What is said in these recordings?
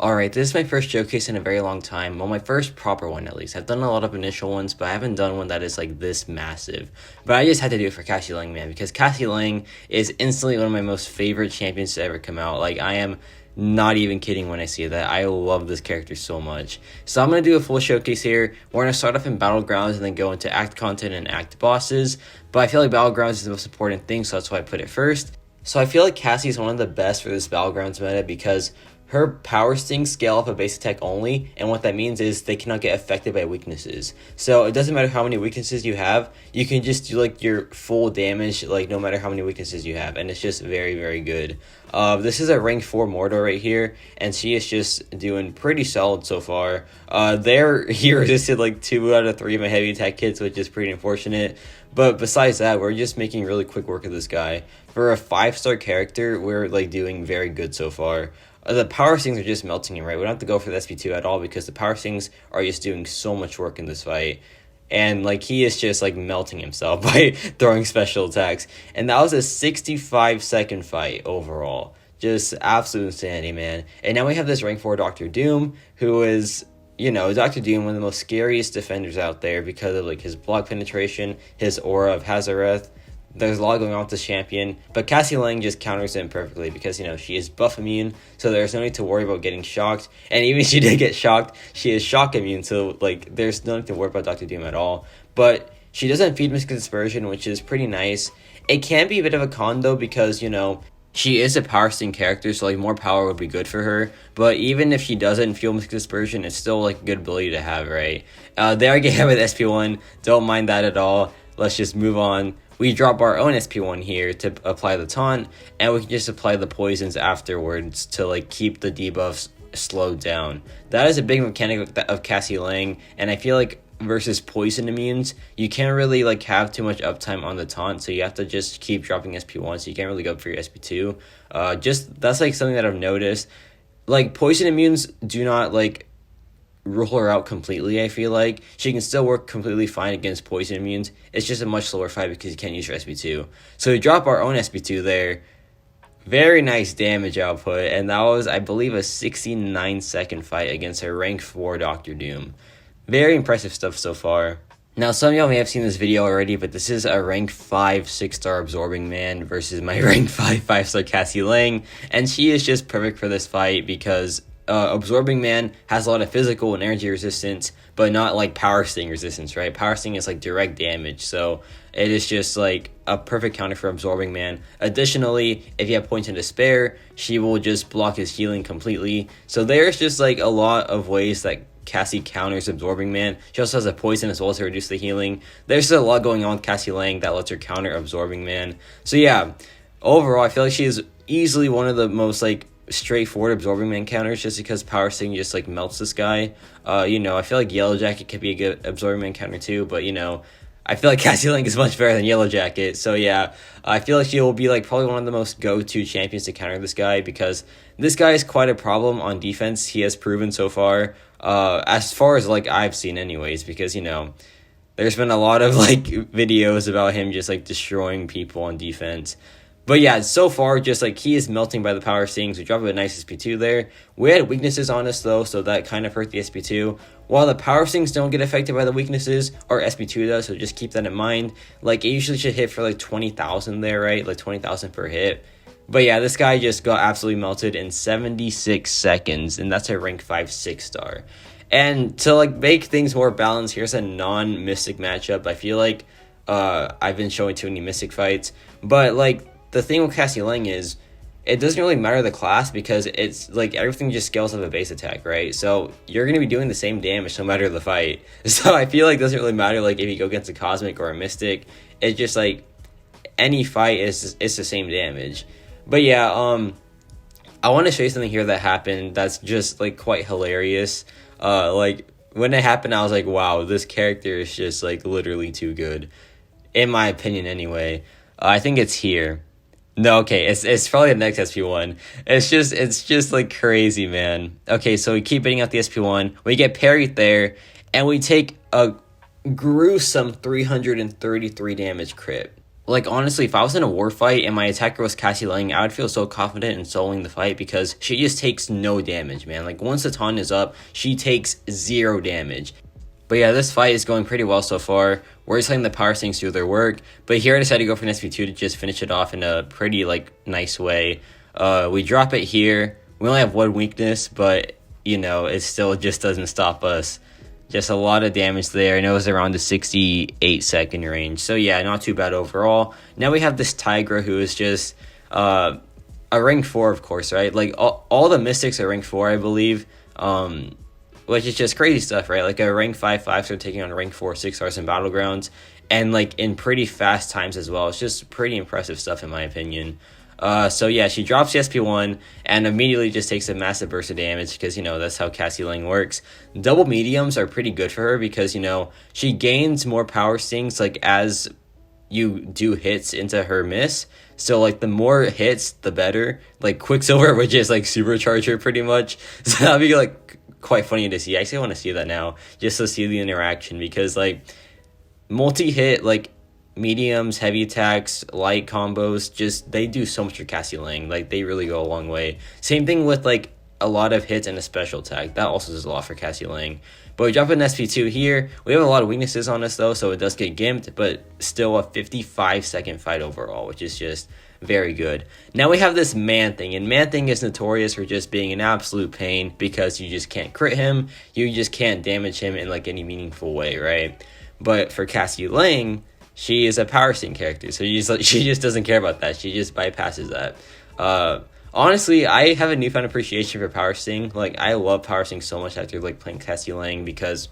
Alright, this is my first showcase in a very long time. Well, my first proper one at least. I've done a lot of initial ones, but I haven't done one that is like this massive. But I just had to do it for CASSIE Lang, man, because CASSIE Lang is instantly one of my most favorite champions to ever come out. Like, I am not even kidding when I say that. I love this character so much. So I'm going to do a full showcase here. We're going to start off in Battlegrounds and then go into Act Content and Act Bosses. But I feel like Battlegrounds is the most important thing, so that's why I put it first. So I feel like CASSIE is one of the best for this Battlegrounds meta because her power stings scale off a base attack only, and what that means is they cannot get affected by weaknesses. So it doesn't matter how many weaknesses you have, you can just do like your full damage, like no matter how many weaknesses you have, and it's just very, very good. This is a rank 4 Mordor right here, and she is just doing pretty solid so far. He resisted like 2 out of 3 of my heavy attack hits, which is pretty unfortunate. But besides that, we're just making really quick work of this guy. For a 5-star character, we're like doing very good so far. The power stings are just melting him, right? We don't have to go for the SP2 at all because the power stings are just doing so much work in this fight. And like he is just like melting himself by throwing special attacks. And that was a 65-second fight overall. Just absolute insanity, man. And now we have this rank 4 Dr. Doom, who is, you know, Dr. Doom, one of the most scariest defenders out there because of like his block penetration, his aura of Hazareth. There's a lot going on with this champion, but CASSIE Lang just counters him perfectly because, you know, she is buff immune, so there's no need to worry about getting shocked. And even if she did get shocked, she is shock immune, so, like, there's no need to worry about Dr. Doom at all. But she doesn't feed Mystic Dispersion, which is pretty nice. It can be a bit of a con, though, because, you know, she is a power sting character, so, like, more power would be good for her. But even if she doesn't feel Mystic Dispersion, it's still, like, a good ability to have, right? They are getting hit with SP1. Don't mind that at all. Let's just move on. We drop our own SP1 here to apply the taunt, and we can just apply the poisons afterwards to like keep the debuffs slowed down. That is a big mechanic of CASSIE Lang, and I feel like versus poison immunes, you can't really like have too much uptime on the taunt, so you have to just keep dropping SP1, so you can't really go for your SP2. That's like something that I've noticed. Like poison immunes do not like rule her out completely. I feel like she can still work completely fine against poison immunes. It's just a much slower fight because you can't use your SP2. So we drop our own SP2 there. Very nice damage output, and that was, I believe, a 69-second fight against a rank 4 Dr. Doom. Very impressive stuff so far. Now, some of y'all may have seen this video already, but this is a rank 5 6-star Absorbing Man versus my rank 5 5-star CASSIE Lang, and she is just perfect for this fight because Absorbing Man has a lot of physical and energy resistance, but not like power sting resistance, right? Power sting is like direct damage, so it is just like a perfect counter for Absorbing Man. Additionally, if you have Poison to spare, she will just block his healing completely. So there's just like a lot of ways that CASSIE counters Absorbing Man. She also has a poison as well to reduce the healing. There's a lot going on with CASSIE Lang that lets her counter Absorbing Man. So yeah, overall, I feel like she is easily one of the most like straightforward Absorbing Man counters just because Power Sting just like melts this guy. You know, I feel like Yellow Jacket could be a good Absorbing Man counter too, but you know, I feel like CASSIE Lang is much better than Yellow Jacket. So yeah, I feel like she will be like probably one of the most go-to champions to counter this guy because this guy is quite a problem on defense. He has proven so far, as far as like I've seen anyways, because you know, there's been a lot of like videos about him just like destroying people on defense. But yeah, so far, just like he is melting by the power stings. We drop a nice SP2 there. We had weaknesses on us though, so that kind of hurt the SP2. While the power stings don't get affected by the weaknesses, our SP2 does, so just keep that in mind. Like it usually should hit for like 20,000 there, right? Like 20,000 per hit. But yeah, this guy just got absolutely melted in 76 seconds, and that's a rank 5 6-star. And to like make things more balanced, here's a non-Mystic matchup. I feel like I've been showing too many Mystic fights, but like the thing with CASSIE Lang is it doesn't really matter the class because it's like everything just scales up a base attack, right? So you're going to be doing the same damage no matter the fight. So I feel like it doesn't really matter like if you go against a Cosmic or a Mystic. It's just like any fight is the same damage. But yeah, I want to show you something here that happened that's just like quite hilarious. Like when it happened, I was like, wow, this character is just like literally too good, in my opinion anyway. I think it's here. No, okay, it's probably the next SP1. It's just like crazy, man. Okay, so we keep hitting out the SP1. We get parried there, and we take a gruesome 333 damage crit. Like, honestly, if I was in a war fight and my attacker was CASSIE Lang, I would feel so confident in soloing the fight because she just takes no damage, man. Like, once the taunt is up, she takes 0 damage. But yeah, this fight is going pretty well so far. We're just letting the power sinks do their work. But here I decided to go for an SP2 to just finish it off in a pretty, like, nice way. We drop it here. We only have one weakness, but, you know, it still just doesn't stop us. Just a lot of damage there, and it was around the 68-second range. So yeah, not too bad overall. Now we have this Tigra who is just a rank 4, of course, right? Like, all the Mystics are rank 4, I believe. Which is just crazy stuff, right? Like, a rank 5/5 are taking on a rank 4 6-stars in Battlegrounds. And, like, in pretty fast times as well. It's just pretty impressive stuff, in my opinion. So yeah, she drops the SP1 and immediately just takes a massive burst of damage because, you know, that's how CASSIE Lang works. Double mediums are pretty good for her because, you know, she gains more power stings, like, as you do hits into her miss. So, like, the more hits, the better. Like, Quicksilver would just, like, supercharge her pretty much. So that'd be, like, quite funny to see. I actually want to see that now just to see the interaction because, like, multi-hit, like, mediums, heavy attacks, light combos, just they do so much for CASSIE Lang. Like, they really go a long way. Same thing with, like, a lot of hits and a special attack. That also does a lot for CASSIE Lang. But we drop an SP2 here. We have a lot of weaknesses on us though, so it does get gimped, but still a 55-second fight overall, which is just very good. Now we have this Man-Thing, and Man-Thing is notorious for just being an absolute pain because you just can't crit him, you just can't damage him in, like, any meaningful way, right? But for CASSIE Lang, she is a power sting character, so she just doesn't care about that. She just bypasses that. Honestly, I have a newfound appreciation for power sting. Like, I love power sting so much after, like, playing CASSIE Lang because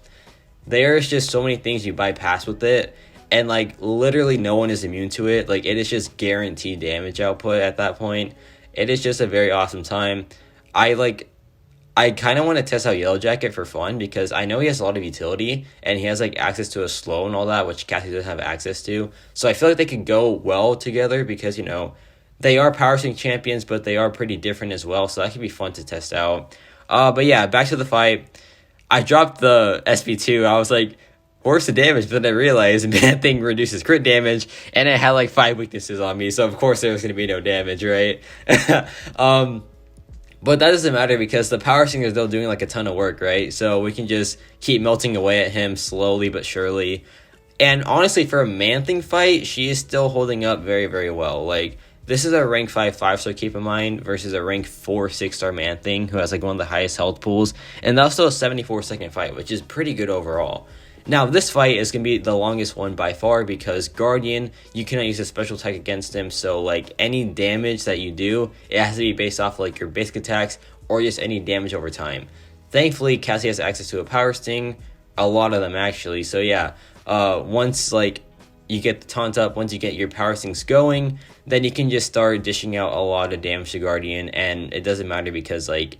there's just so many things you bypass with it, and, like, literally no one is immune to it. Like, it is just guaranteed damage output at that point. It is just a very awesome time. I kind of want to test out Yellow Jacket for fun because I know he has a lot of utility and he has, like, access to a slow and all that, which CASSIE doesn't have access to. So I feel like they could go well together because, you know, they are power sync champions, but they are pretty different as well. So that could be fun to test out. But yeah, back to the fight. I dropped the SP2. I was like, where's the damage? But then I realized Man-Thing reduces crit damage and it had, like, 5 weaknesses on me. So of course there was going to be no damage, right? But that doesn't matter because the power sting is still doing, like, a ton of work, right? So we can just keep melting away at him slowly but surely. And honestly, for a Man-Thing fight, she is still holding up very, very well. Like, this is a rank 5 5-star, keep in mind, versus a rank 4 6-star Man-Thing who has, like, one of the highest health pools. And that's still a 74-second fight, which is pretty good overall. Now, this fight is going to be the longest one by far because Guardian, you cannot use a special attack against him. So, like, any damage that you do, it has to be based off, like, your basic attacks or just any damage over time. Thankfully, CASSIE has access to a power sting. A lot of them, actually. So, yeah, once, like, you get the taunt up, once you get your power stings going, then you can just start dishing out a lot of damage to Guardian. And it doesn't matter because, like,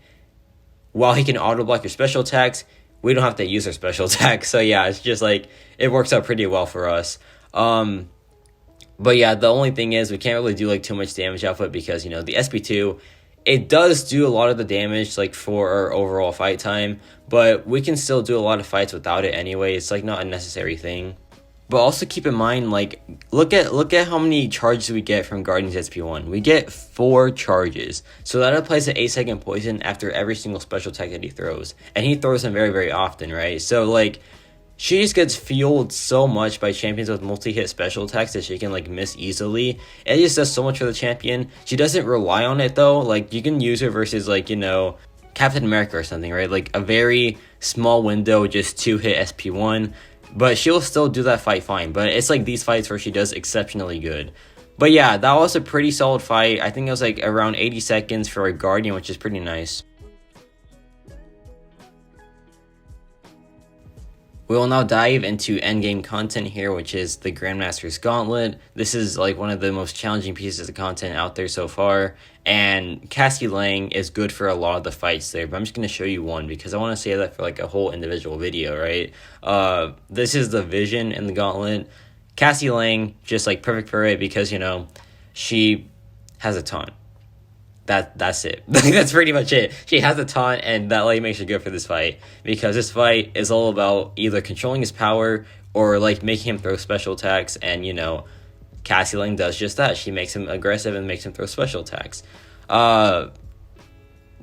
while he can auto-block your special attacks, we don't have to use our special attack. So yeah, it's just, like, it works out pretty well for us. But yeah, the only thing is we can't really do, like, too much damage output because, you know, the SP2, it does do a lot of the damage, like, for our overall fight time, but we can still do a lot of fights without it anyway. It's, like, not a necessary thing. But also keep in mind, like, look at how many charges we get from Guardian's SP1. We get 4 charges. So that applies to 8-second poison after every single special attack that he throws. And he throws them very, very often, right? So, like, she just gets fueled so much by champions with multi-hit special attacks that she can, like, miss easily. It just does so much for the champion. She doesn't rely on it, though. Like, you can use her versus, like, you know, Captain America or something, right? Like, a very small window, just 2-hit SP1. But she'll still do that fight fine. But it's, like, these fights where she does exceptionally good. But yeah, that was a pretty solid fight. I think it was, like, around 80 seconds for a Guardian, which is pretty nice. We will now dive into endgame content here, which is the Grandmaster's Gauntlet. This is, like, one of the most challenging pieces of content out there so far. And CASSIE Lang is good for a lot of the fights there. But I'm just going to show you one because I want to save that for, like, a whole individual video, right? This is the Vision in the Gauntlet. CASSIE Lang, just, like, perfect for it because, you know, she has a taunt. That's it. That's pretty much it. She has a taunt, and that, like, makes her good for this fight because this fight is all about either controlling his power or, like, making him throw special attacks and, you know, Cassie Lang does just that. She makes him aggressive and makes him throw special attacks.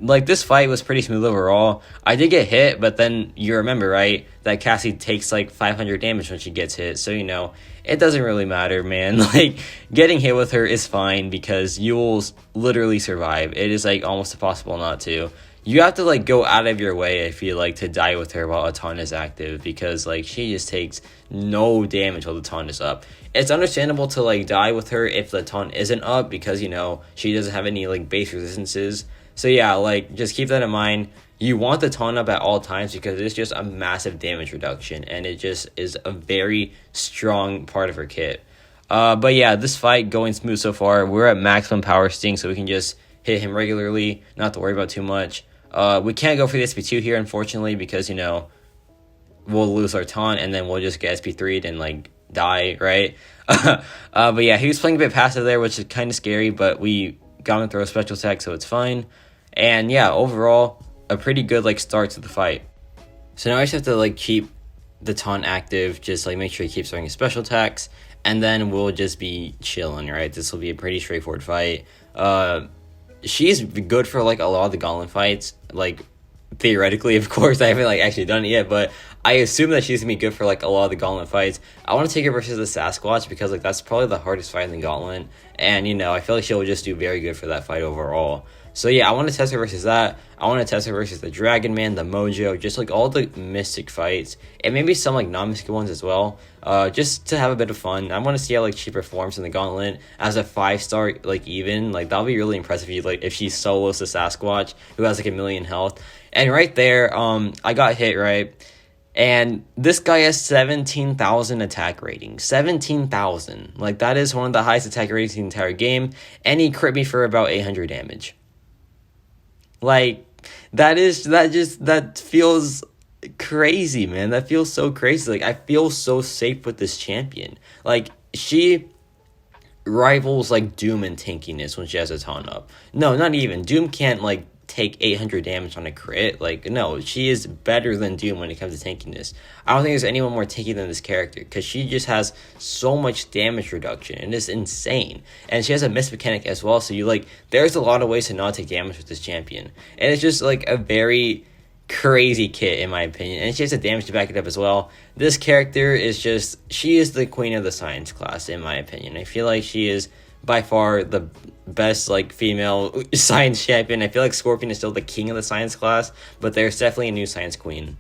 Like, this fight was pretty smooth overall. I did get hit, but then you remember, right, that Cassie takes like 500 damage when she gets hit. So, you know, it doesn't really matter, man. Like, getting hit with her is fine because you will literally survive. It is like almost impossible not to. You have to like go out of your way, I feel like, to die with her while a taunt is active, because like she just takes no damage while the taunt is up. It's understandable to like die with her if the taunt isn't up, because, you know, she doesn't have any like base resistances. So yeah, like, just keep that in mind. You want the taunt up at all times because it's just a massive damage reduction, and it just is a very strong part of her kit. But yeah, this fight going smooth so far. We're at maximum power sting, so we can just hit him regularly, not to worry about too much. We can't go for the SP2 here, unfortunately, because, you know, we'll lose our taunt, and then we'll just get SP3'd and, like, die, right? But yeah, he was playing a bit passive there, which is kind of scary, but we got him to throw a special attack, so it's fine. And yeah, overall, a pretty good like start to the fight. So now I just have to like keep the taunt active, just like make sure he keeps throwing his special attacks, and then we'll just be chilling, right? This will be a pretty straightforward fight. She's good for like a lot of the Gauntlet fights, like theoretically, of course. I haven't like actually done it yet, but I assume that she's gonna be good for like a lot of the Gauntlet fights. I want to take her versus the Sasquatch because like that's probably the hardest fight in the Gauntlet, and you know, I feel like she'll just do very good for that fight overall. So yeah, I want to test her versus that. I want to test her versus the Dragon Man, the Mojo, just like all the Mystic fights, and maybe some like non-Mystic ones as well, just to have a bit of fun. I want to see how like she performs in the Gauntlet as a 5-star, like even, like that'll be really impressive if she solos the Sasquatch, who has like 1 million health. And right there, I got hit, right? And this guy has 17,000 attack rating. 17,000. Like, that is one of the highest attack ratings in the entire game. And he crit me for about 800 damage. Like, that feels crazy, man. That feels so crazy. Like, I feel so safe with this champion. Like, she rivals, like, Doom in tankiness when she has a taunt up. No, not even. Doom can't, like, take 800 damage on a crit. Like, no, she is better than Doom when it comes to tankiness. I don't think there's anyone more tanky than this character, because she just has so much damage reduction, and it's insane. And she has a miss mechanic as well, so you like, there's a lot of ways to not take damage with this champion, and it's just like a very crazy kit in my opinion, and she has the damage to back it up as well. This character is just, she is the queen of the science class in my opinion. I feel like she is by far the best like female science champion. I feel like Scorpion is still the king of the science class, but there's definitely a new science queen.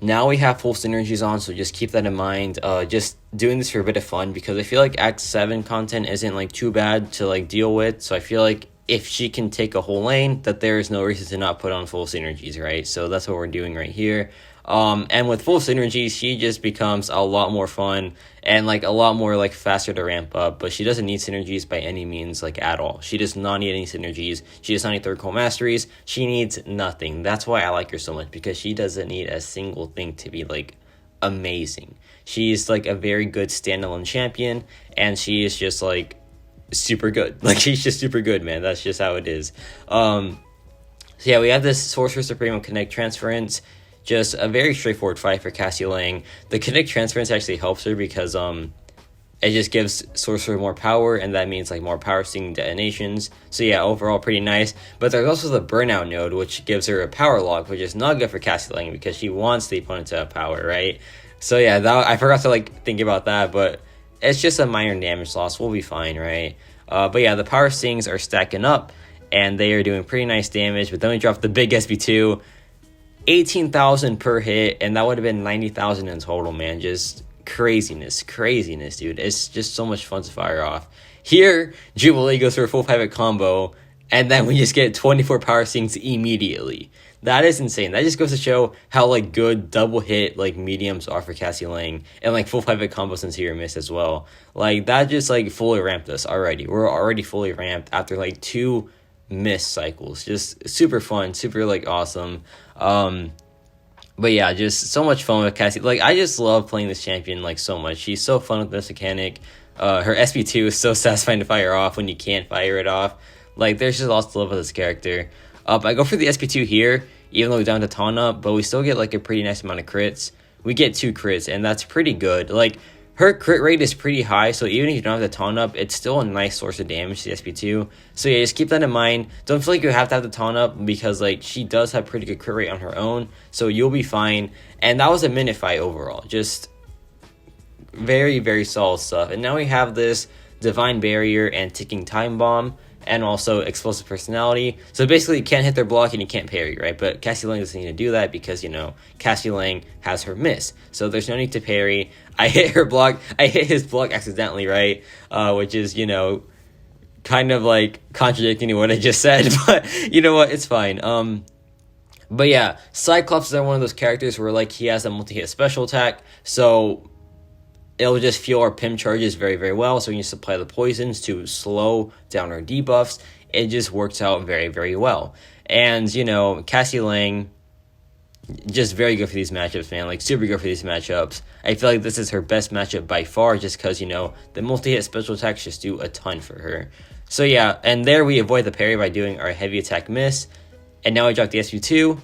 Now we have full synergies on, so just keep that in mind. Just doing this for a bit of fun, because I feel like Act 7 content isn't like too bad to like deal with, so I feel like if she can take a whole lane, that there is no reason to not put on full synergies, right? So that's what we're doing right here. And with full synergies, she just becomes a lot more fun and like a lot more like faster to ramp up, but she doesn't need synergies by any means, like at all. She does not need any synergies. She does not need third call masteries. She needs nothing. That's why I like her so much, because she doesn't need a single thing to be like amazing. She's like a very good standalone champion, and she is just like super good. Like, she's just super good, man. That's just how it is. So yeah, we have this Sorcerer Supreme Connect Transference. Just a very straightforward fight for Cassie Lang. The Connect Transference actually helps her because it just gives Sorcerer more power, and that means like more power sting detonations. So yeah, overall pretty nice. But there's also the Burnout node, which gives her a power lock, which is not good for Cassie Lang because she wants the opponent to have power, right? So yeah, I forgot to like think about that, but it's just a minor damage loss. We'll be fine, right? But yeah, the power stings are stacking up, and they are doing pretty nice damage. But then we drop the big SP2. 18,000 per hit, and that would have been 90,000 in total, man. Just craziness, dude. It's just so much fun to fire off. Here, Jubilee goes for a full pivot combo, and then we just get 24 power stings immediately. That is insane. That just goes to show how like good double hit like mediums are for Cassie Lang, and like full pivot combos into your miss as well. Like, that just like fully ramped us already. We're already fully ramped after like 2 miss cycles. Just super fun, super like awesome. But yeah, just so much fun with Cassie. Like, I just love playing this champion like so much. She's so fun with this mechanic. Her SP2 is so satisfying to fire off when you can't fire it off. Like, there's just lots to love with this character. I go for the SP2 here, even though we're down to taunt up, but we still get like a pretty nice amount of crits. we get 2 crits, and that's pretty good. Like, her crit rate is pretty high, so even if you don't have the taunt up, it's still a nice source of damage to the SP2. So yeah, just keep that in mind. Don't feel like you have to have the taunt up, because like she does have pretty good crit rate on her own, so you'll be fine. And that was a minute fight overall. Just very, very solid stuff. And now we have this Divine Barrier and Ticking Time Bomb, and also Explosive Personality. So basically, you can't hit their block and you can't parry, right? But Cassie Lang doesn't need to do that because, you know, Cassie Lang has her miss. So there's no need to parry. I hit her block. I hit his block accidentally, right? Which is, you know, kind of like contradicting what I just said. But you know what? It's fine. But yeah, Cyclops is one of those characters where, like, he has a multi-hit special attack. So it'll just fuel our Pim charges very, very well. So when you supply the poisons to slow down our debuffs, it just works out very, very well. And, you know, Cassie Lang, just very good for these matchups, man. Like, super good for these matchups. I feel like this is her best matchup by far, just because, you know, the multi-hit special attacks just do a ton for her. So yeah, and there we avoid the parry by doing our heavy attack miss. And now we drop the SP2.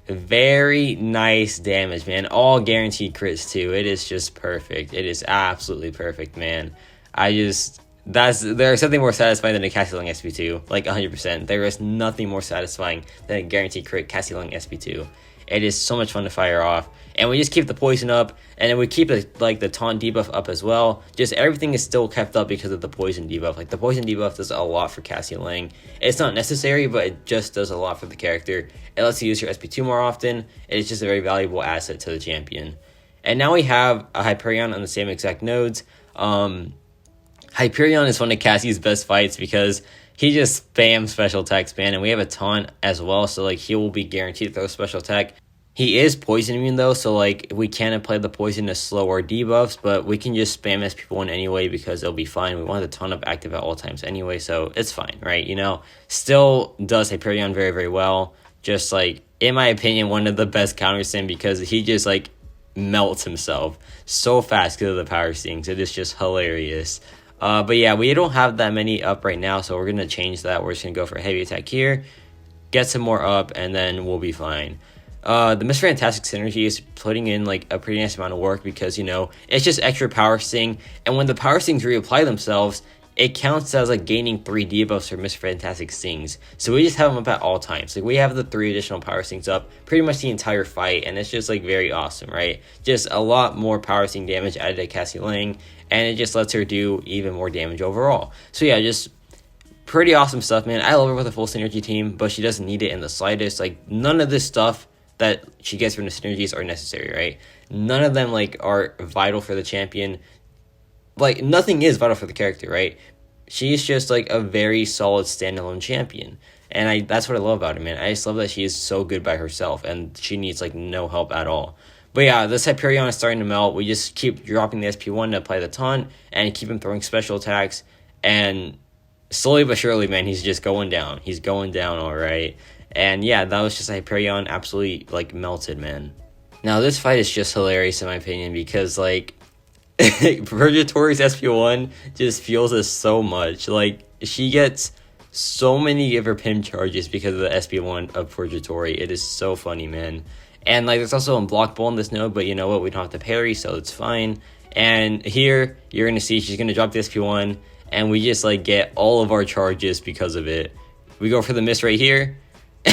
Very nice damage, man. All guaranteed crits too. It is just perfect. It is absolutely perfect, man. There's something more satisfying than a Cassie Lang SP2, like 100%. There is nothing more satisfying than a guaranteed crit Cassie Lang SP2. It is so much fun to fire off, and we just keep the poison up, and then we keep the taunt debuff up as well. Just everything is still kept up because of the poison debuff. Like, the poison debuff does a lot for Cassie Lang. It's not necessary, but it just does a lot for the character. It lets you use your SP2 more often. It's just a very valuable asset to the champion. And now we have a Hyperion on the same exact nodes. Hyperion is one of Cassie's best fights because he just spams special attacks, man, and we have a taunt as well, so like he will be guaranteed to throw special attack. He is poison immune though, so like we can apply the poison to slow our debuffs, but we can just spam SP1 anyway because it'll be fine. We want the taunt up active at all times anyway, so it's fine, right? You know, still does Hyperion very, very well. Just like, in my opinion, one of the best counters to him because he just like melts himself so fast because of the power stings. It is just hilarious. But yeah, we don't have that many up right now, so we're going to change that. We're just going to go for a heavy attack here, get some more up, and then we'll be fine. The Miss Fantastic synergy is putting in like a pretty nice amount of work because, you know, it's just extra power sting, and when the power stings reapply themselves, it counts as like gaining 3 debuffs for Miss Fantastic stings. So we just have them up at all times. Like, we have the 3 additional power stings up pretty much the entire fight, and it's just like very awesome, right? Just a lot more power sting damage added to Cassie Lang, and it just lets her do even more damage overall. So yeah, just pretty awesome stuff, man. I love her with a full synergy team, but she doesn't need it in the slightest. Like, none of this stuff that she gets from the synergies are necessary, right? None of them like are vital for the champion. Like, nothing is vital for the character, right? She's just like a very solid standalone champion, and that's what I love about her, man. I just love that she is so good by herself, and she needs like no help at all. But yeah, this Hyperion is starting to melt. We just keep dropping the SP1 to apply the taunt and keep him throwing special attacks, and slowly but surely, man, he's just going down. He's going down, all right. And yeah, that was just Hyperion absolutely like melted, man. Now this fight is just hilarious in my opinion because like Purgatory's SP1 just fuels us so much. Like, she gets so many of her Pim charges because of the SP1 of Purgatory. It is so funny, man. And like, there's also unblockable in this node, but you know what? We don't have to parry, so it's fine. And here, you're going to see she's going to drop the SP1, and we just like get all of our charges because of it. We go for the miss right here,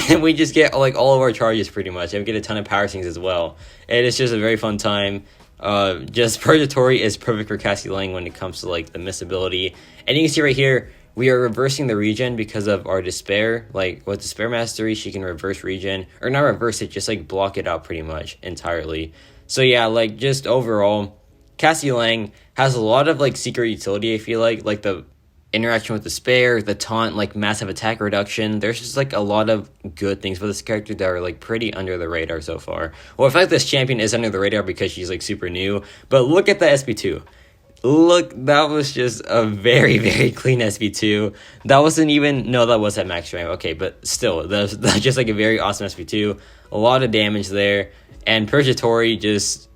and we just get like all of our charges pretty much, and we get a ton of power stings as well. And it's just a very fun time. Just Purgatory is perfect for Cassie Lang when it comes to like the miss ability. And you can see right here, we are reversing the regen because of our Despair. Like, with Despair Mastery, she can reverse regen, or not reverse it, just like block it out pretty much entirely. So yeah, like, just overall, Cassie Lang has a lot of like secret utility, I feel like the interaction with Despair, the taunt, like massive attack reduction. There's just like a lot of good things for this character that are like pretty under the radar so far. Well, in fact, this champion is under the radar because she's like super new, but look at the SP2. Look, that was just a very, very clean SP2. That wasn't even, no, that was at max rank. Okay, but still, that's just like a very awesome SP2. A lot of damage there, and Purgatory just,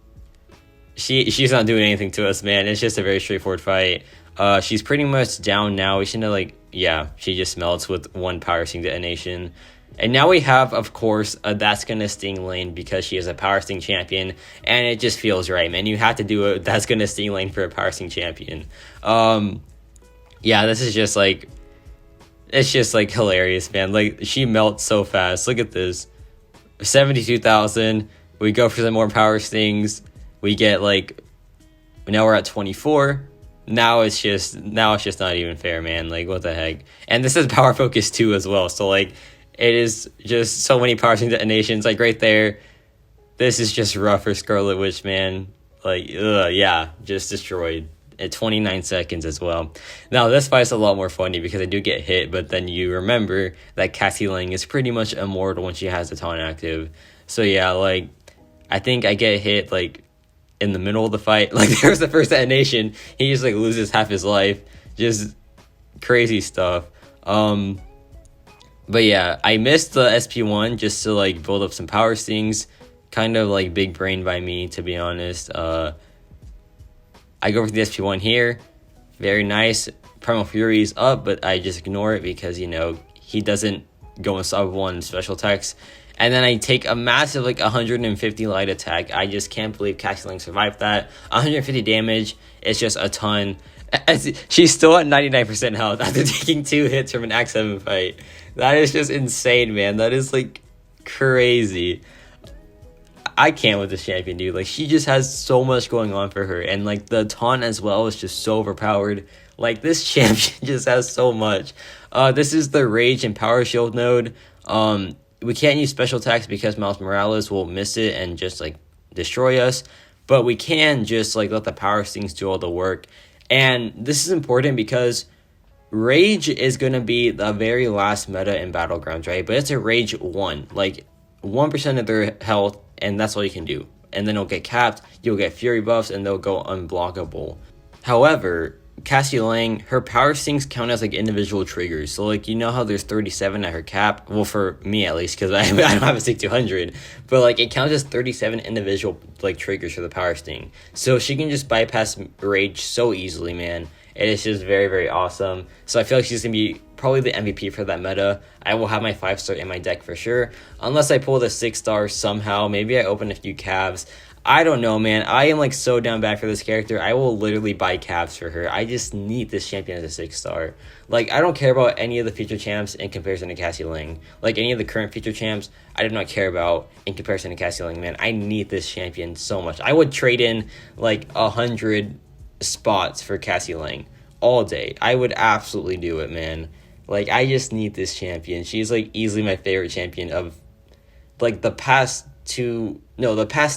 she's not doing anything to us, man. It's just a very straightforward fight. She's pretty much down now. We should know, like, yeah, she just melts with 1 power sting detonation. And now we have, of course, a That's Gonna Sting lane because she is a Power Sting champion, and it just feels right, man. You have to do a That's Gonna Sting lane for a Power Sting champion. Yeah, this is just like, it's just like hilarious, man. Like, she melts so fast. Look at this. 72,000. We go for some more Power Stings. We get like, now we're at 24. Now it's just not even fair, man. Like, what the heck? And this is Power Focus 2 as well. So like, it is just so many Power Sting detonations. Like right there, this is just rough for Scarlet Witch, man. Like, yeah, just destroyed at 29 seconds as well. Now this fight's a lot more funny because I do get hit, but then you remember that Cassie Lang is pretty much immortal when she has the taunt active. So yeah, like, I think I get hit like in the middle of the fight. Like, there's the first detonation, he just like loses half his life. Just crazy stuff. But yeah, I missed the SP1 just to like build up some Power Stings. Kind of like big brain by me, to be honest. I go for the SP1 here. Very nice. Primal Fury is up, but I just ignore it because, you know, he doesn't go in sub 1 special attacks. And then I take a massive like 150 light attack. I just can't believe Cassie Lang survived that. 150 damage. It's just a ton. She's still at 99% health after taking 2 hits from an Act 7 fight. That is just insane, man. That is like crazy. I can't with this champion, dude. Like, she just has so much going on for her. And like the taunt as well is just so overpowered. Like, this champion just has so much. This is the Rage and Power Shield node. We can't use special attacks because Miles Morales will miss it and just like destroy us. But we can just like let the Power Stings do all the work. And this is important because Rage is going to be the very last meta in Battlegrounds, right? But it's a Rage 1, like 1% of their health, and that's all you can do. And then it'll get capped, you'll get Fury buffs, and they'll go unblockable. However, Cassie Lang, her Power Stings count as like individual triggers. So like, you know how there's 37 at her cap? Well, for me at least, because I don't have a 6200. But like, it counts as 37 individual like triggers for the Power Sting. So she can just bypass Rage so easily, man. It is just very, very awesome. So I feel like she's going to be probably the MVP for that meta. I will have my 5-star in my deck for sure. Unless I pull the 6-star somehow. Maybe I open a few calves. I don't know, man. I am like so down bad for this character. I will literally buy calves for her. I just need this champion as a 6-star. Like, I don't care about any of the feature champs in comparison to Cassie Lang. Like, any of the current feature champs, I do not care about in comparison to Cassie Lang, man. I need this champion so much. I would trade in like 100 spots for Cassie Lang all day. I would absolutely do it, man. Like, I just need this champion. She's like easily my favorite champion of like the past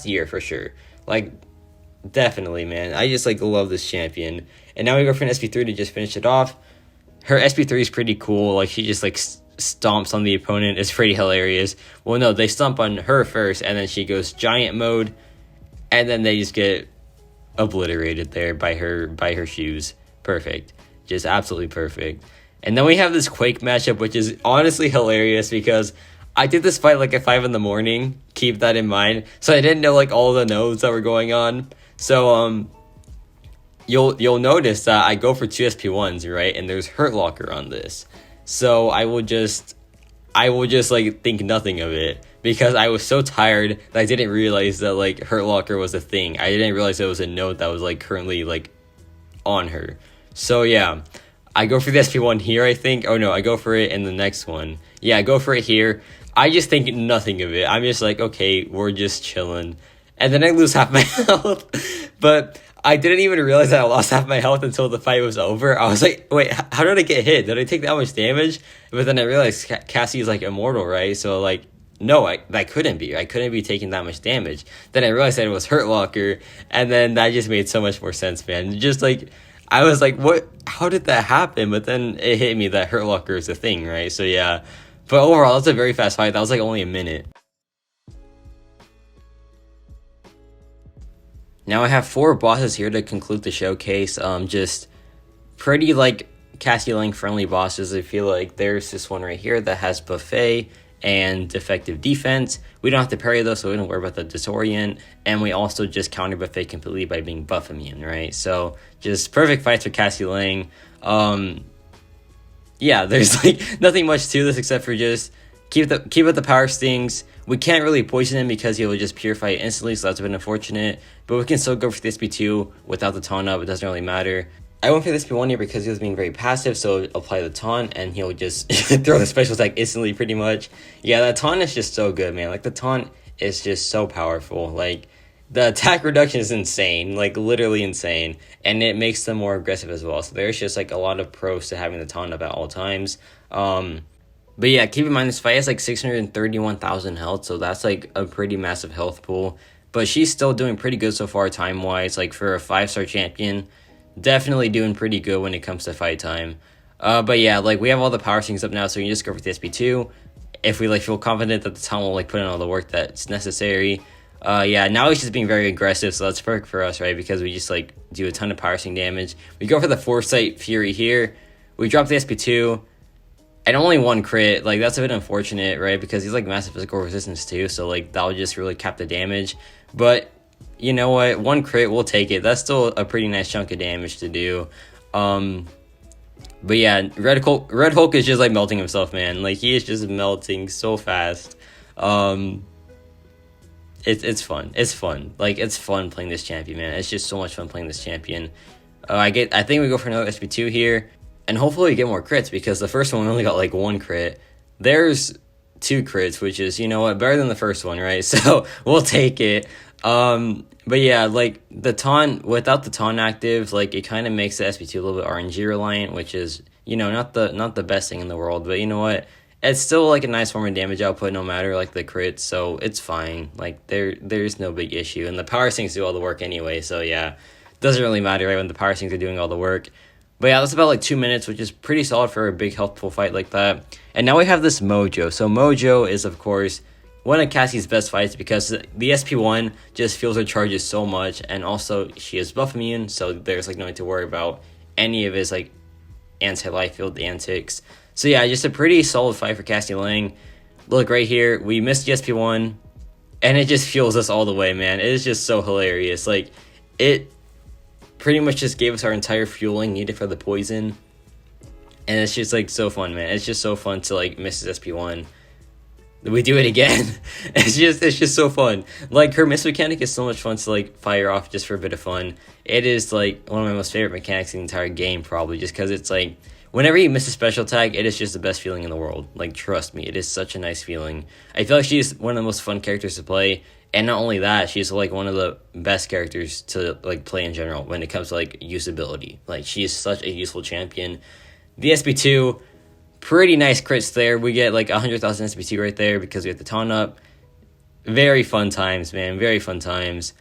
year for sure. Like, definitely, man. I just like love this champion. And now we go for an SP3 to just finish it off. Her SP3 is pretty cool. Like, she just like stomps on the opponent. It's pretty hilarious. Well, no, they stomp on her first, and then she goes giant mode, and then they just get obliterated there by her shoes. Perfect. Just absolutely perfect. And then we have this Quake matchup, which is honestly hilarious because I did this fight like at 5 in the morning. Keep that in mind. So I didn't know like all the nodes that were going on. So you'll notice that I go for 2 SP1s, right? And there's Hurt Locker on this. So I will just like think nothing of it because I was so tired that I didn't realize that like Hurt Locker was a thing. I didn't realize it was a node that was like currently like on her. So yeah, I go for the SP1 here, I think. Oh no, I go for it in the next one. Yeah, I go for it here. I just think nothing of it. I'm just like, okay, we're just chilling. And then I lose half my health. But I didn't even realize that I lost half my health until the fight was over. I was like, wait, how did I get hit? Did I take that much damage? But then I realized Cassie is like immortal, right? So like, no, that couldn't be. I couldn't be taking that much damage. Then I realized that it was Hurt Locker. And then that just made so much more sense, man. Just like, I was like, what? How did that happen? But then it hit me that Hurt Locker is a thing, right? So yeah. But overall, that's a very fast fight. That was like only a minute. Now I have 4 bosses here to conclude the showcase. Just pretty like Cassie Lang friendly bosses. I feel like there's this one right here that has buffet and defective defense. We don't have to parry though, so we don't worry about the disorient. And we also just counter buffet completely by being buff immune, right? So just perfect fights with Cassie Lang. Yeah, there's like nothing much to this except for just keep up the power stings. We can't really poison him because he will just purify it instantly, so that's a bit unfortunate. But we can still go for the SP2 without the taunt up. It doesn't really matter. I went for the SP1 here because he was being very passive, so apply the taunt and he'll just throw the special attack instantly pretty much. Yeah, that taunt is just so good, man. Like, the taunt is just so powerful. Like, the attack reduction is insane, like literally insane, and it makes them more aggressive as well. So there's just like a lot of pros to having the taunt up at all times. But yeah, keep in mind this fight has like 631,000 health, so that's like a pretty massive health pool. But she's still doing pretty good so far time wise. Like, for a 5-star champion, definitely doing pretty good when it comes to fight time. But yeah, like, we have all the power things up now, so you can just go for the SP2 if we like feel confident that the taunt will like put in all the work that's necessary. Yeah, now he's just being very aggressive, so that's perfect for us, right? Because we just like do a ton of power swing damage. We go for the Foresight Fury here. We drop the SP2 and only one crit. Like, that's a bit unfortunate, right? Because he's like massive physical resistance too, so like that'll just really cap the damage. But you know what? One crit, we'll take it. That's still a pretty nice chunk of damage to do. But yeah, Red Hulk is just like melting himself, man. Like, he is just melting so fast. It's fun. It's fun. Like, it's fun playing this champion, man. It's just so much fun playing this champion. I think we go for another SP2 here, and hopefully we get more crits, because the first one only got like one crit. There's 2 crits, which is, you know what, better than the first one, right? So we'll take it. But yeah, like, the taunt, without the taunt active, like, it kind of makes the SP2 a little bit RNG reliant, which is, you know, not the best thing in the world. But you know what? It's still like a nice form of damage output, no matter like the crits, so it's fine. Like, there's no big issue, and the power sinks do all the work anyway. So yeah, doesn't really matter, right, when the power sinks are doing all the work. But yeah, that's about like 2 minutes, which is pretty solid for a big health pool fight like that. And now we have this Mojo. So Mojo is, of course, one of Cassie's best fights, because the SP1 just feels her charges so much, and also she is buff immune, so there's like no need to worry about any of his like anti-life field antics. So yeah, just a pretty solid fight for Cassie Lang. Look right here, we missed the SP1, and it just fuels us all the way, man. It is just so hilarious. Like, it pretty much just gave us our entire fueling needed for the poison, and it's just like so fun, man. It's just so fun to like miss this SP1. We do it again. It's just so fun. Like, her miss mechanic is so much fun to like fire off just for a bit of fun. It is like one of my most favorite mechanics in the entire game, probably, just because it's like, whenever you miss a special attack, it is just the best feeling in the world. Like, trust me, it is such a nice feeling. I feel like she's one of the most fun characters to play, and not only that, she's like one of the best characters to like play in general when it comes to like usability. Like, she is such a useful champion. The SP2, pretty nice crits there. We get like 100,000 SP2 right there because we have the taunt up. Very fun times, man. Very fun times.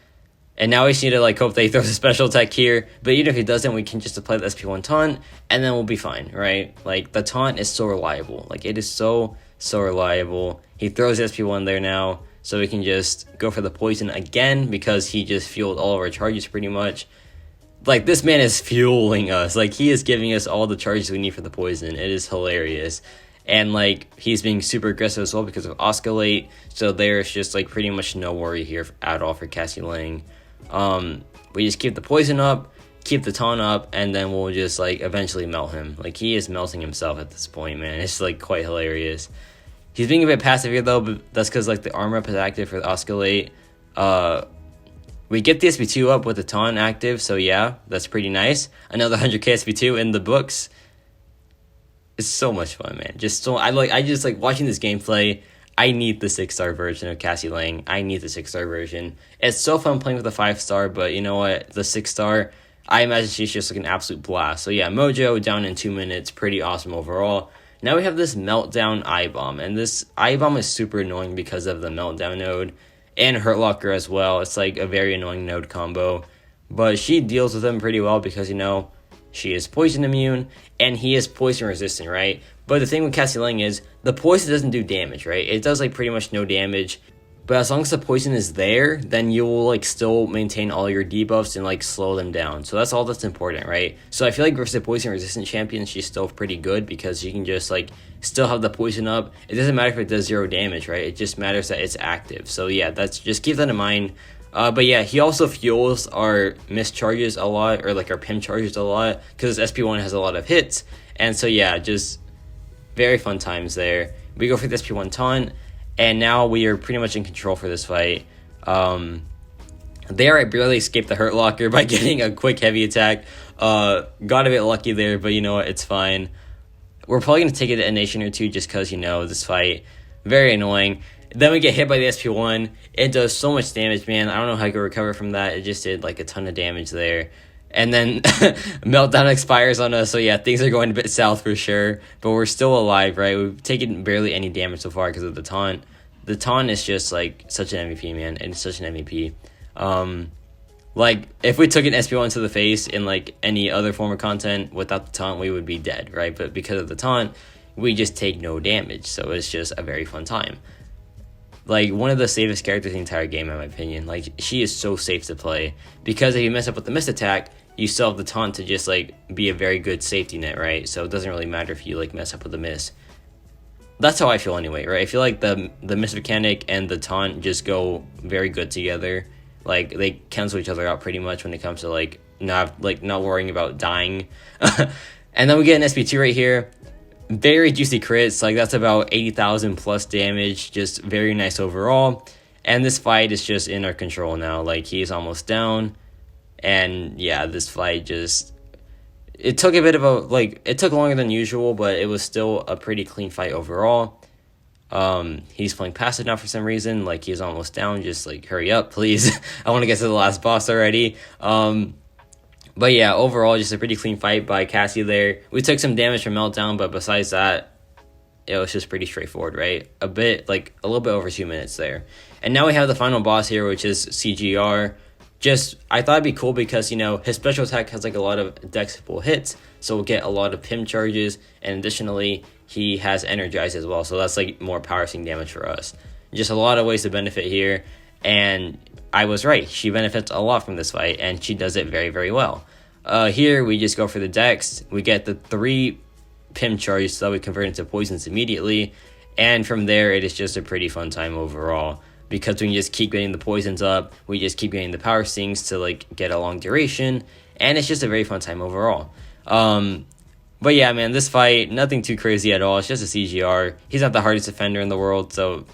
And now we just need to like hope that he throws a special attack here. But even if he doesn't, we can just apply the SP1 taunt, and then we'll be fine, right? Like, the taunt is so reliable. Like, it is so reliable. He throws SP1 there now, so we can just go for the poison again, because he just fueled all of our charges pretty much. Like, this man is fueling us. Like, he is giving us all the charges we need for the poison. It is hilarious. And like, he's being super aggressive as well because of Oscillate. So there's just like pretty much no worry here at all for Cassie Lang. We just keep the poison up, keep the taunt up, and then we'll just like eventually melt him. Like, he is melting himself at this point, man. It's like quite hilarious. He's being a bit passive here though, but that's because like the armor up is active for the Oscillate. We get the SP2 up with the taunt active, so yeah, that's pretty nice. Another 100k SP2 in the books. It's so much fun, man. I just like watching this gameplay. I need the 6-star version of Cassie Lang. I need the 6-star version. It's so fun playing with the 5-star, but you know what? The 6-star, I imagine she's just like an absolute blast. So yeah, Mojo down in 2 minutes. Pretty awesome overall. Now we have this Meltdown Ibom, and this Ibom is super annoying because of the Meltdown node and Hurt Locker as well. It's like a very annoying node combo, but she deals with them pretty well because, you know, she is poison immune and he is poison resistant, right? But the thing with Cassie Lang is the poison doesn't do damage, right? It does like pretty much no damage, but as long as the poison is there, then you will like still maintain all your debuffs and like slow them down. So that's all that's important, right? So I feel like versus the poison resistant champion, she's still pretty good because she can just like still have the poison up. It doesn't matter if it does 0 damage, right? It just matters that it's active. So yeah, that's just keep that in mind. But yeah, he also fuels our miss charges a lot, or like our PIM charges a lot, because SP1 has a lot of hits. And so yeah, just very fun times there. We go for the SP1 taunt, and now we are pretty much in control for this fight. There I barely escaped the hurt locker by getting a quick heavy attack. Got a bit lucky there, but you know what, it's fine. We're probably going to take it a nation or two just because, you know, this fight, very annoying. Then we get hit by the SP1. It does so much damage, man. I don't know how I could recover from that. It just did like a ton of damage there. And then Meltdown expires on us, so yeah, things are going a bit south for sure. But we're still alive, right? We've taken barely any damage so far because of the taunt. The taunt is just like such an MVP, man. It's such an MVP. Like, if we took an SP1 to the face in like any other form of content without the taunt, we would be dead, right? But because of the taunt, we just take no damage, so it's just a very fun time. Like, one of the safest characters in the entire game, in my opinion. Like, she is so safe to play, because if you mess up with the miss attack, you still have the taunt to just like be a very good safety net, right? So it doesn't really matter if you like mess up with the miss. That's how I feel anyway, right? I feel like the miss mechanic and the taunt just go very good together. Like, they cancel each other out pretty much when it comes to like not worrying about dying. And then we get an SP2 right here. Very juicy crits, like that's about 80,000 plus damage, just very nice overall. And this fight is just in our control now. Like, he's almost down, and yeah, this fight just, it took a bit of a, like, it took longer than usual, but it was still a pretty clean fight overall. He's playing passive now for some reason, like he's almost down, just like hurry up please. I want to get to the last boss already. But yeah, overall just a pretty clean fight by CASSIE there. We took some damage from Meltdown, but besides that, it was just pretty straightforward, right? A little bit over 2 minutes there. And now we have the final boss here, which is CGR. Just, I thought it'd be cool because, you know, his special attack has like a lot of dexable hits, so we'll get a lot of PIM charges, and additionally, he has Energize as well, so that's like more power sync damage for us. Just a lot of ways to benefit here, and I was right. She benefits a lot from this fight, and she does it very, very well. Here, we just go for the dex. We get the 3 PIM charges, so that we convert into poisons immediately, and from there, it is just a pretty fun time overall. Because we can just keep getting the poisons up, we just keep getting the power stings to like get a long duration, and it's just a very fun time overall. But yeah, man, this fight, nothing too crazy at all. It's just a CGR. He's not the hardest defender in the world, so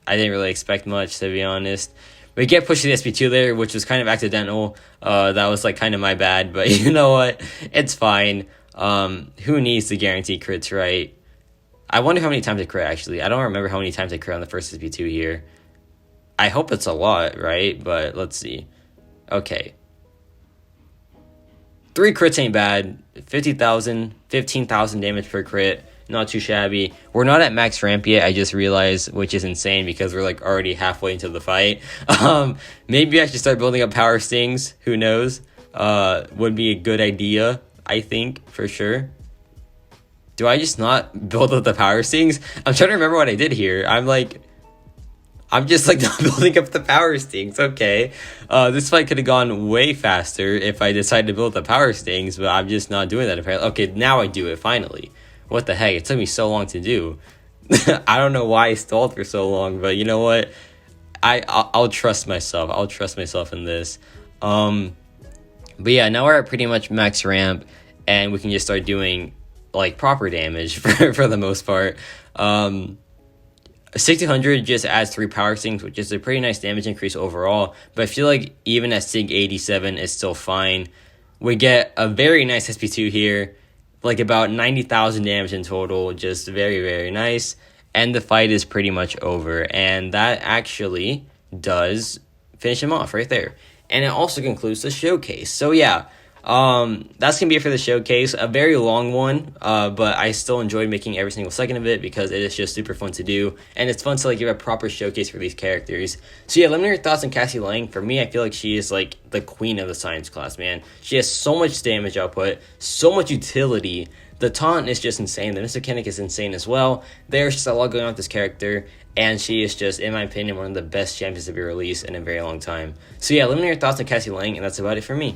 I didn't really expect much, to be honest. We get pushed to the SP2 there, which was kind of accidental. That was like kind of my bad, but you know what? It's fine. Who needs the guaranteed crits, right? I wonder how many times I crit, actually. I don't remember how many times I crit on the first SP2 here. I hope it's a lot, right? But let's see. Okay. 3 crits ain't bad. 50,000, 15,000 damage per crit. Not too shabby. We're not at max ramp yet, I just realized, which is insane because we're like already halfway into the fight. Maybe I should start building up power stings. Who knows? Would be a good idea, I think, for sure. Do I just not build up the power stings? I'm trying to remember what I did here. I'm just like not building up the power stings. Okay. This fight could have gone way faster if I decided to build the power stings, but I'm just not doing that apparently. Okay, now I do it finally. What the heck? It took me so long to do. I don't know why I stalled for so long, but you know what? I'll trust myself. I'll trust myself in this. But yeah, now we're at pretty much max ramp, and we can just start doing like proper damage for the most part. 1600 just adds 3 power stings, which is a pretty nice damage increase overall, but I feel like even at Sig 87 is still fine. We get a very nice SP2 here, like about 90,000 damage in total, just very, very nice, and the fight is pretty much over, and that actually does finish him off right there. And it also concludes the showcase. So yeah, that's gonna be it for the showcase. A very long one, but I still enjoyed making every single second of it because it is just super fun to do, and it's fun to like give a proper showcase for these characters. So yeah, let me know your thoughts on CASSIE Lang. For me, I feel like she is like the queen of the science class, man. She has so much damage output, so much utility. The taunt is just insane. The Mr. Mechanic is insane as well. There's just a lot going on with this character, and she is just, in my opinion, one of the best champions to be released in a very long time. So yeah, let me know your thoughts on CASSIE Lang, and that's about it for me.